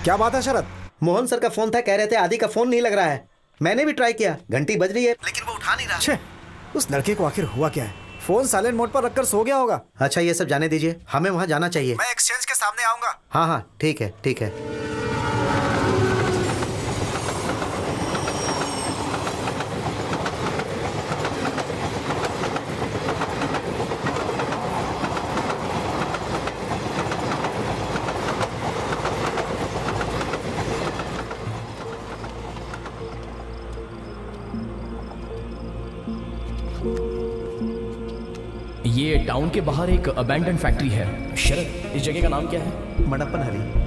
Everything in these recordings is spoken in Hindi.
क्या बात है शरद? मोहन सर का फोन था, कह रहे थे आदि का फोन नहीं लग रहा है। मैंने भी ट्राई किया, घंटी बज रही है लेकिन वो उठा नहीं रहा। छे, उस लड़के को आखिर हुआ क्या है? फोन साइलेंट मोड पर रखकर सो गया होगा। अच्छा ये सब जाने दीजिए, हमें वहाँ जाना चाहिए। मैं एक्सचेंज के सामने आऊंगा। हाँ हाँ ठीक है ठीक है। ये टाउन के बाहर एक अबैंडन फैक्ट्री है। शरद, इस जगह का नाम क्या है? मडप्पन हरी।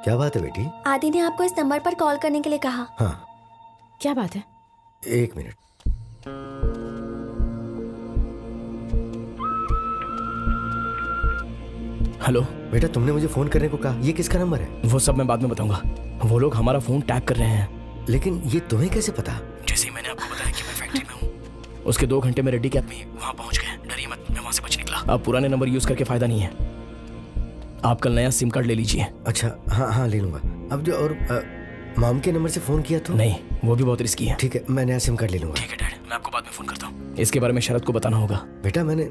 क्या बात है बेटी? आदि ने आपको इस नंबर पर कॉल करने के लिए कहा। हाँ। क्या बात है? एक मिनट। हेलो बेटा, तुमने मुझे फोन करने को कहा। ये किसका नंबर है? वो सब मैं बाद में बताऊंगा। वो लोग हमारा फोन टैग कर रहे हैं। लेकिन ये तुम्हें कैसे पता? जैसे ही मैंने आपको बताया कि मैं फैक्ट्री में हूँ, उसके 2 घंटे में रेडी कैब में वहाँ पहुँच गए। डरिए मत, मैं वहाँ से बच निकला। अब पुराने नंबर यूज करके फायदा नहीं है। आप कल नया सिम कार्ड ले लीजिए। अच्छा हाँ हाँ ले लूंगा। अब जो और मॉम के नंबर से फोन किया तो? नहीं, वो भी बहुत रिस्की है। ठीक है, मैं नया सिम कार्ड ले लूंगा। ठीक है डैड, मैं आपको बाद में फोन करता हूँ। इसके बारे में शरद को बताना होगा। बेटा, मैंने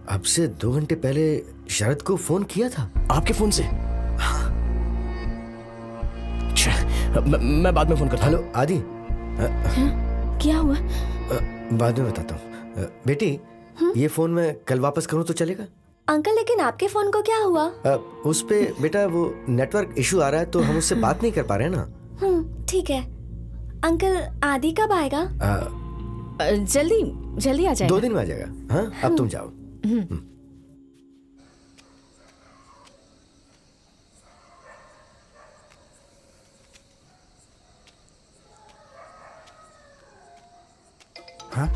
आपसे 2 घंटे पहले शरद को फोन किया था। आपके फोन से? हाँ। मैं बाद में फोन करता हूँ। हेलो आदि। क्या हुआ? बाद में बताता हूँ। बेटी, ये फोन मैं कल वापस करूँ तो चलेगा? अंकल लेकिन आपके फोन को क्या हुआ? उस पे बेटा वो नेटवर्क इशू आ रहा है तो हम उससे बात नहीं कर पा रहे हैं ना। ठीक है। अंकल आदि कब आएगा? जल्दी जल्दी आ जाएगा। 2 दिन में आ जाएगा। हाँ अब तुम जाओ। हाँ?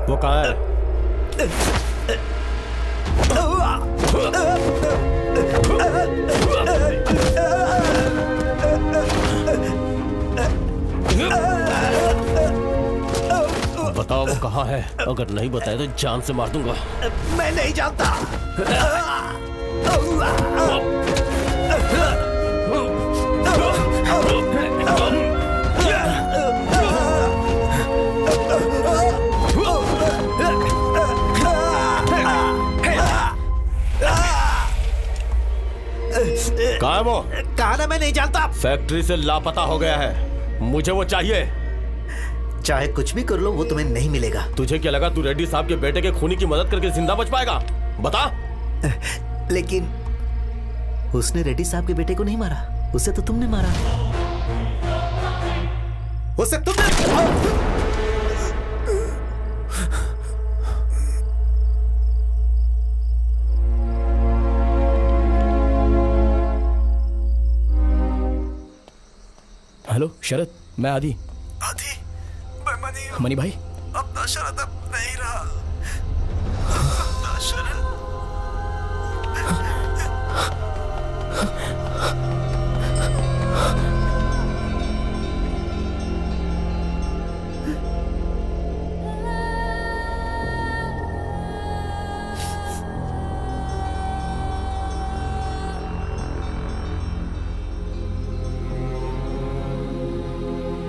वो कहाँ है? बताओ वो कहाँ है? अगर नहीं बताए तो जान से मार दूंगा। मैं नहीं जानता। कहाँ है वो? कहा ना मैं नहीं जानता। फैक्ट्री से लापता हो गया है, मुझे वो चाहिए। चाहे कुछ भी कर लो वो तुम्हें नहीं मिलेगा। तुझे क्या लगा तू रेड्डी साहब के बेटे के खूनी की मदद करके जिंदा बच पाएगा? बता। लेकिन उसने रेड्डी साहब के बेटे को नहीं मारा, उसे तो तुमने मारा। उसे तुमने। हेलो शरद, मैं आदि। आदि, मैं मनी हूँ। मनी भाई, अपना शरद अब नहीं रहा। अपना शरद।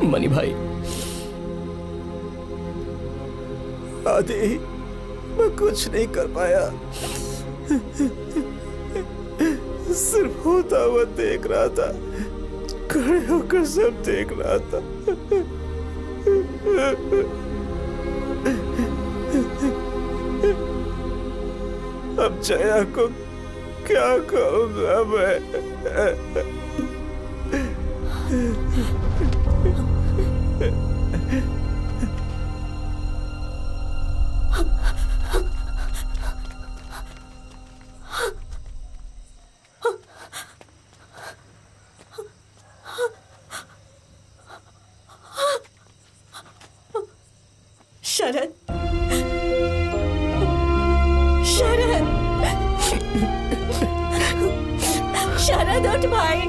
मनी भाई। आदि, मैं कुछ नहीं कर पाया। सिर्फ होता हुआ देख रहा था, खड़े होकर सब देख रहा था। अब जया को क्या कहूंगा मैं? शरद, शरद, शरद उठ भाई।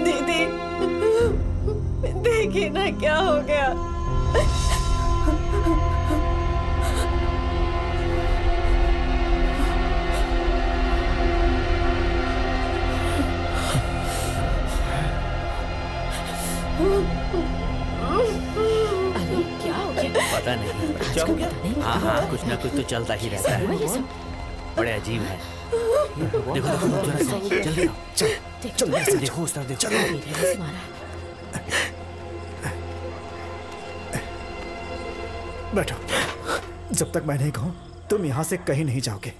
दीदी, देखिए ना क्या हो गया। अरे क्या हो गया? पता नहीं क्या हो गया? हाँ हाँ कुछ ना कुछ तो चलता ही रहता है। ये सब बड़े अजीब है। देखो देखो जरा सा जल्दी आओ। चल देखो उस तरफ देखो। से मारा है। बैठो। जब तक मैं नहीं कहूं तुम यहां से कहीं नहीं जाओगे।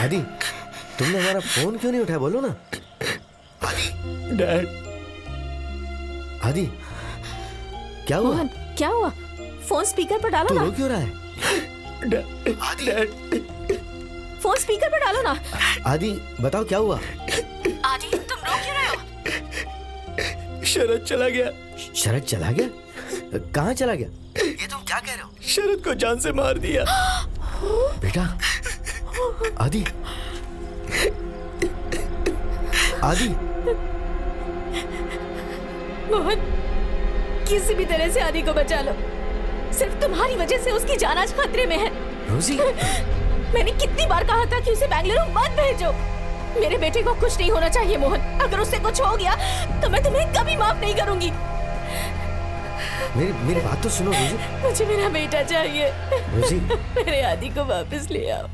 आदि, तुमने हमारा फोन क्यों नहीं उठाया? बोलो ना। डैड। आदि, क्या हुआ? मोहन, क्या हुआ? फोन स्पीकर पर डालो तू ना। रो क्यों रहा है? फोन स्पीकर पर डालो ना। आदि बताओ क्या हुआ? आदि तुम रो क्यों रहे हो? शरद चला गया। शरद चला गया? कहाँ चला गया? ये तुम क्या कह रहे हो? शरद को जान से मार दिया। बेटा आदि, आदि। मोहन, किसी भी तरह से आदि को बचा लो। सिर्फ तुम्हारी वजह से उसकी जान आज खतरे में है। रोजी, मैंने कितनी बार कहा था कि उसे बेंगलुरु मत भेजो। मेरे बेटे को कुछ नहीं होना चाहिए मोहन। अगर उससे कुछ हो गया तो मैं तुम्हें कभी माफ नहीं करूंगी। मेरी बात तो सुनो रोजी। मुझे मेरा बेटा चाहिए। रोजी, मेरे आदि को वापस ले आओ।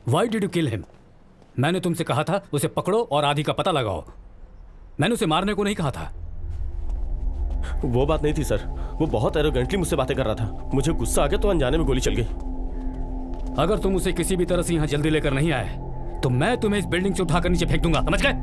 Why did you kill him? मैंने तुमसे कहा था उसे पकड़ो और आदि का पता लगाओ। मैंने उसे मारने को नहीं कहा था। वो बात नहीं थी सर, वो बहुत एरोगेंटली मुझसे बातें कर रहा था। मुझे गुस्सा आ गया तो अनजाने में गोली चल गई। अगर तुम उसे किसी भी तरह से यहाँ जल्दी लेकर नहीं आए तो मैं तुम्हें इस बिल्डिंग से उठाकर नीचे फेंक दूंगा, समझ गए?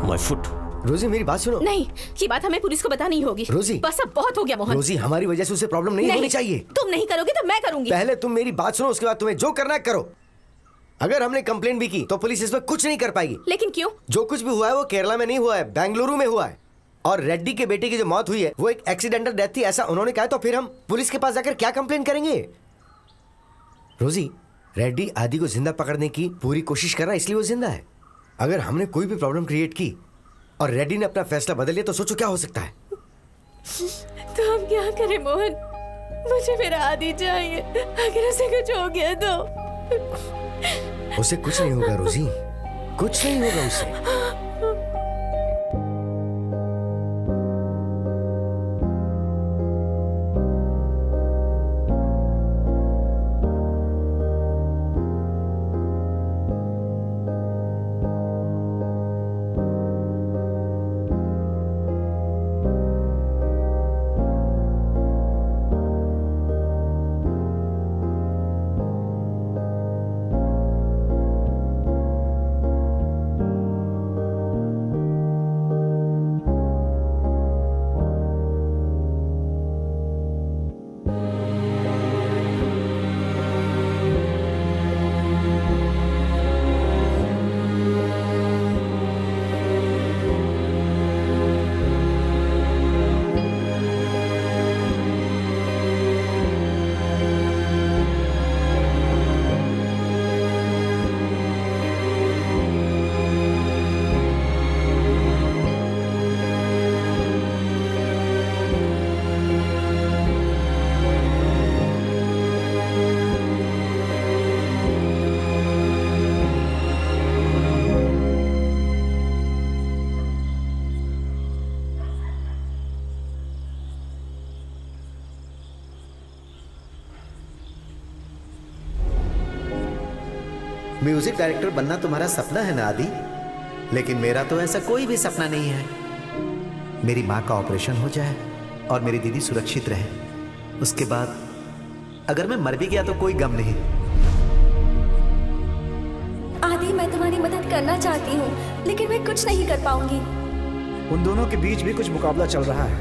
My foot. रोजी मेरी बात सुनो। नहीं, ये बात हमें पुलिस को बतानी होगी। रोजी, बस अब बहुत हो गया मोहन। रोजी, हमारी वजह से उसे प्रॉब्लम नहीं होनी चाहिए। तुम नहीं करोगे तो मैं करूंगी। पहले तुम मेरी बात सुनो, उसके बाद तुम्हें जो करना है करो। अगर हमने कंप्लेंट भी की तो पुलिस इस पर कुछ नहीं कर पाएगी। लेकिन क्यों? जो कुछ भी हुआ है वो केरला में नहीं हुआ है, बेंगलुरु में हुआ है। और रेड्डी के बेटे की जो मौत हुई है वो एक एक्सीडेंटल डेथ थी, ऐसा उन्होंने कहा। तो फिर हम पुलिस के पास जाकर क्या कंप्लेंट करेंगे? रोजी, रेड्डी आदि को जिंदा पकड़ने की पूरी कोशिश कर रहा है, इसलिए वो जिंदा है। अगर हमने कोई भी प्रॉब्लम क्रिएट की और रेड्डी ने अपना फैसला बदल लिया तो सोचो क्या हो सकता है। तो हम क्या करें मोहन? मुझे मेरा आदि चाहिए। अगर उसे कुछ हो गया तो उसे कुछ नहीं होगा रोजी, कुछ नहीं होगा उसे। म्यूजिक डायरेक्टर बनना तुम्हारा सपना है ना आदि, लेकिन मेरा तो ऐसा कोई भी सपना नहीं है। मेरी माँ का ऑपरेशन हो जाए और मेरी दीदी सुरक्षित रहे, उसके बाद अगर मैं मर भी गया तो कोई गम नहीं। आदि, मैं तुम्हारी मदद करना चाहती हूँ लेकिन मैं कुछ नहीं कर पाऊंगी। उन दोनों के बीच भी कुछ मुकाबला चल रहा है।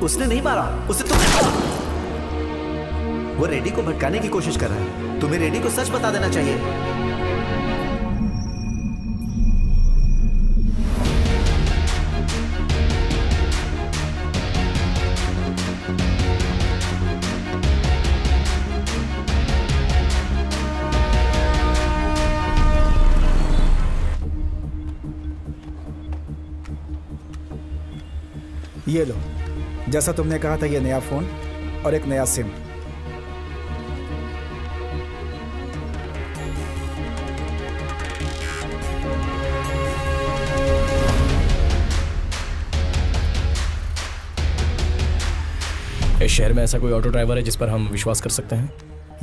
उसने नहीं मारा, उसे तुमने मारा। वो रेड्डी को भटकाने की कोशिश कर रहा है। तुम्हें रेड्डी को सच बता देना चाहिए। ये लो, जैसा तुमने कहा था, ये नया फोन और एक नया सिम। इस शहर में ऐसा कोई ऑटो ड्राइवर है जिस पर हम विश्वास कर सकते हैं?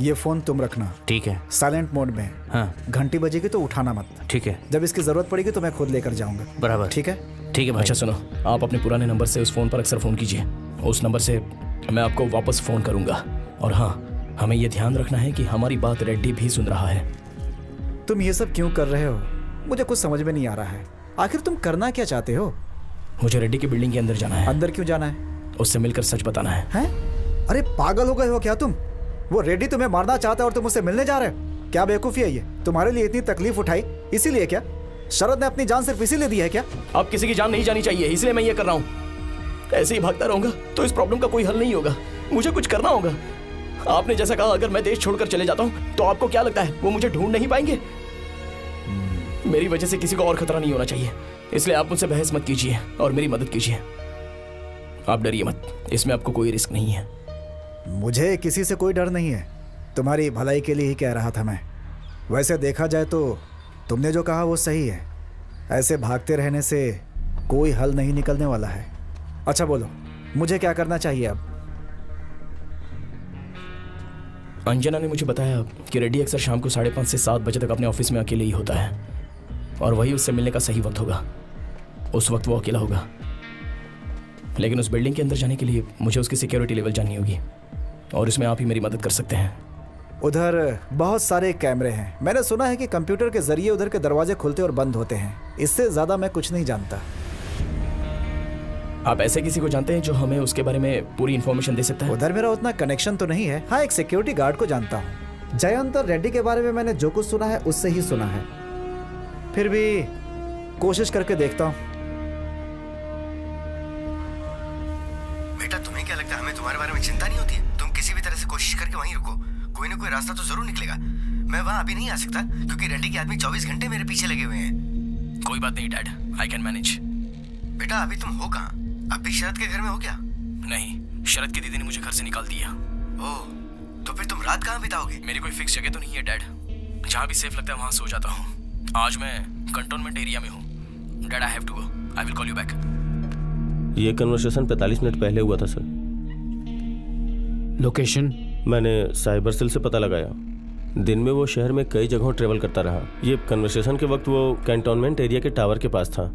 ये फोन तुम रखना। ठीक है। साइलेंट मोड में। हाँ। घंटी बजेगी तो उठाना मत। ठीक है। जब इसकी जरूरत पड़ेगी तो मैं खुद लेकर जाऊंगा। बराबर। ठीक है? ठीक है भाई। अच्छा सुनो, आप अपने पुराने नंबर से उस फोन पर अक्सर फोन कीजिए। उस नंबर से मैं आपको वापस फोन करूंगा। और हाँ, हमें यह ध्यान रखना है कि हमारी बात रेड्डी भी सुन रहा है। तुम ये सब क्यों कर रहे हो? मुझे कुछ समझ में नहीं आ रहा है। आखिर तुम करना क्या चाहते हो? मुझे रेड्डी की बिल्डिंग के अंदर जाना है। अंदर क्यों जाना है? उससे मिलकर सच बताना है। हैं? अरे पागल हो गए हो क्या तुम? वो रेड्डी तुम्हें मारना चाहता है और तुम उससे मिलने जा रहे हो? क्या बेवकूफी है ये? तुम्हारे लिए इतनी तकलीफ उठाई इसीलिए क्या? शरद ने अपनी जान सिर्फ इसीलिए दी है क्या? अब किसी की जान नहीं जानी चाहिए, इसलिए मैं ये कर रहा हूँ। ऐसे ही भागता रहूंगा तो इस प्रॉब्लम का कोई हल नहीं होगा। मुझे कुछ करना होगा। आपने जैसा कहा, अगर मैं देश छोड़कर चले जाता हूँ तो आपको क्या लगता है वो मुझे ढूंढ नहीं पाएंगे? मेरी वजह से किसी को और खतरा नहीं होना चाहिए, इसलिए आप मुझसे बहस मत कीजिए और मेरी मदद कीजिए। आप डरिए मत, इसमें आपको कोई रिस्क नहीं है। मुझे किसी से कोई डर नहीं है, तुम्हारी भलाई के लिए ही कह रहा था मैं। वैसे देखा जाए तो तुमने जो कहा वो सही है। ऐसे भागते रहने से कोई हल नहीं निकलने वाला है। अच्छा बोलो, मुझे क्या करना चाहिए अब? अंजना ने मुझे बताया कि रेड्डी अक्सर शाम को 5:30 से 7 बजे तक अपने ऑफिस में अकेले ही होता है और वही उससे मिलने का सही वक्त होगा। उस वक्त वो अकेला होगा, लेकिन उस बिल्डिंग के अंदर जाने के लिए मुझे उसकी सिक्योरिटी लेवल जाननी होगी और इसमें आप ही मेरी मदद कर सकते हैं। उधर बहुत सारे कैमरे हैं। मैंने सुना है कि कंप्यूटर के जरिए उधर के दरवाजे खुलते और बंद होते हैं। इससे ज्यादा मैं कुछ नहीं जानता। आप ऐसे किसी को जानते हैं जो हमें उसके बारे में पूरी इन्फॉर्मेशन दे सकता है? उधर मेरा उतना कनेक्शन तो नहीं है। हाँ, एक सिक्योरिटी गार्ड को जानता हूँ। जयंत और रेड्डी के बारे में मैंने जो कुछ सुना है उससे ही सुना है। फिर भी कोशिश करके देखता हूँ। बेटा, तुम्हें क्या लगता है हमें तुम्हारे बारे में चिंता नहीं होती है? तुम किसी भी तरह से कोशिश करके वहीं रुको, कोई ना कोई रास्ता तो जरूर निकलेगा। मैं वहाँ अभी नहीं आ सकता क्योंकि रेड्डी के आदमी 24 घंटे मेरे पीछे लगे हुए हैं। कोई बात नहीं डैड, आई कैन मैनेज। बेटा, अभी तुम हो कहाँ? अब भी शरद के घर में हो क्या? नहीं, शरद की दीदी ने मुझे घर से निकाल दिया। ओह, तो फिर तुम रात कहाँ बिताओगे? मेरी कोई फिक्स जगह तो नहीं है डैड, जहाँ भी सेफ लगता है वहाँ सो जाता हूँ। आज मैं कंटोनमेंट एरिया में हूँ। Dad, I have to go, I will call you back. ये कन्वर्सेशन 45 मिनट पहले हुआ था सर। लोकेशन मैंने साइबर सेल से पता लगाया। दिन में वो शहर में कई जगहों ट्रेवल करता रहा। ये कन्वर्सेशन के वक्त वो कैंटोनमेंट एरिया के टावर के पास था।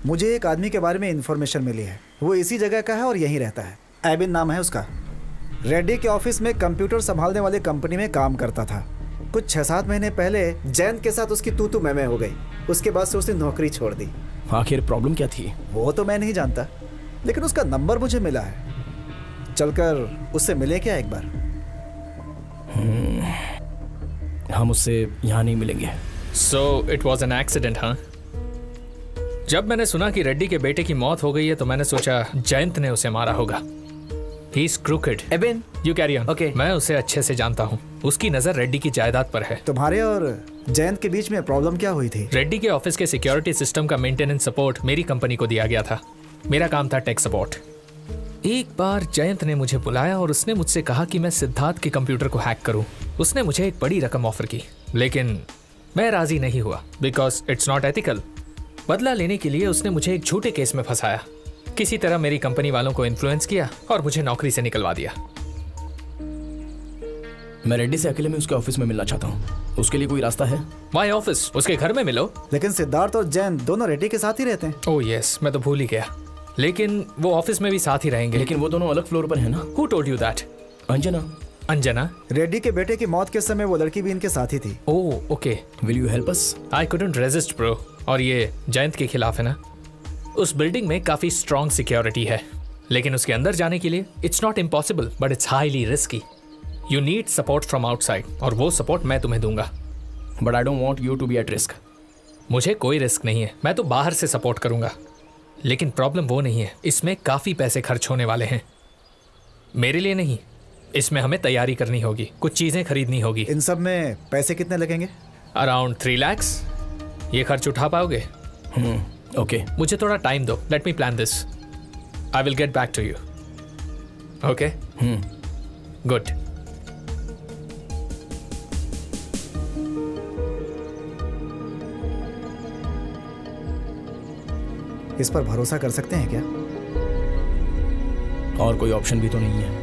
मुझे एक आदमी के बारे में इंफॉर्मेशन मिली है। वो इसी जगह का है और यहीं रहता है। एबिन नाम है उसका। रेड्डी के ऑफिस में कंप्यूटर संभालने वाली कंपनी में काम करता था। कुछ 6-7 महीने पहले जयंत के साथ उसकी तू मैं हो गई। उसके बाद से उसने नौकरी छोड़ दी। आखिर प्रॉब्लम क्या थी? वो तो मैं नहीं जानता, लेकिन उसका नंबर मुझे मिला है। चलकर उससे मिले क्या एक बार? हम उससे यहाँ नहीं मिलेंगे। So it was an accident, हाँ? जब मैंने सुना कि रेड्डी के बेटे की मौत हो गई है तो मैंने सोचा जयंत ने उसे मारा होगा। He's crooked. एबिन, You carry on. Okay. मैं उसे अच्छे से जानता हूँ। उसकी नजर रेड्डी की जायदाद पर है। तुम्हारे और जयंत के बीच में प्रॉब्लम क्या हुई थी? रेड्डी के ऑफिस के सिक्योरिटी सिस्टम का मेंटेनेंस सपोर्ट मेरी कंपनी को दिया गया था। मेरा काम था टेक सपोर्ट। एक बार जयंत ने मुझे बुलाया और उसने मुझसे कहा कि मैं सिद्धार्थ के कंप्यूटर को हैक करूं। उसने मुझे एक बड़ी रकम ऑफर की, लेकिन मैं राजी नहीं हुआ बिकॉज इट्स नॉट एथिकल। बदला लेने के लिए उसने मुझे एक झूठे केस में फंसाया। किसी तरह मेरी कंपनी वालों को इन्फ्लुएंस किया और मुझे नौकरी से निकलवा दिया। मैं रेड्डी से अकेले में उसके ऑफिस में मिलना चाहता हूँ। उसके लिए कोई रास्ता है? माय ऑफिस, उसके घर में मिलो। लेकिन सिद्धार्थ और जैन दोनों रेड्डी के साथ ही रहते हैं। ओह यस, मैं तो भूल ही गया। लेकिन वो ऑफिस में भी साथ ही रहेंगे। लेकिन वो दोनों अलग फ्लोर पर है ना? Who told you that? Anjana. Anjana? Reddy के बेटे की मौत के समय वो लड़की भी इनके साथ ही थी। Oh okay. Will you help us? I couldn't resist bro। और ये जयंत के खिलाफ है ना? उस बिल्डिंग में काफी स्ट्रॉन्ग सिक्योरिटी है, लेकिन उसके अंदर जाने के लिए it's not impossible but it's highly risky. You need support from outside और वो सपोर्ट मैं तुम्हें दूंगा। But I don't want you to be at risk. मुझे कोई रिस्क नहीं है, मैं तो बाहर से सपोर्ट करूंगा। लेकिन प्रॉब्लम वो नहीं है, इसमें काफी पैसे खर्च होने वाले हैं। मेरे लिए नहीं, इसमें हमें तैयारी करनी होगी, कुछ चीजें खरीदनी होगी। इन सब में पैसे कितने लगेंगे? Around 3 lakhs। ये खर्च उठा पाओगे? ओके। मुझे थोड़ा टाइम दो, let me plan this. I will get back to you. Okay? Good. इस पर भरोसा कर सकते हैं क्या? और कोई ऑप्शन भी तो नहीं है।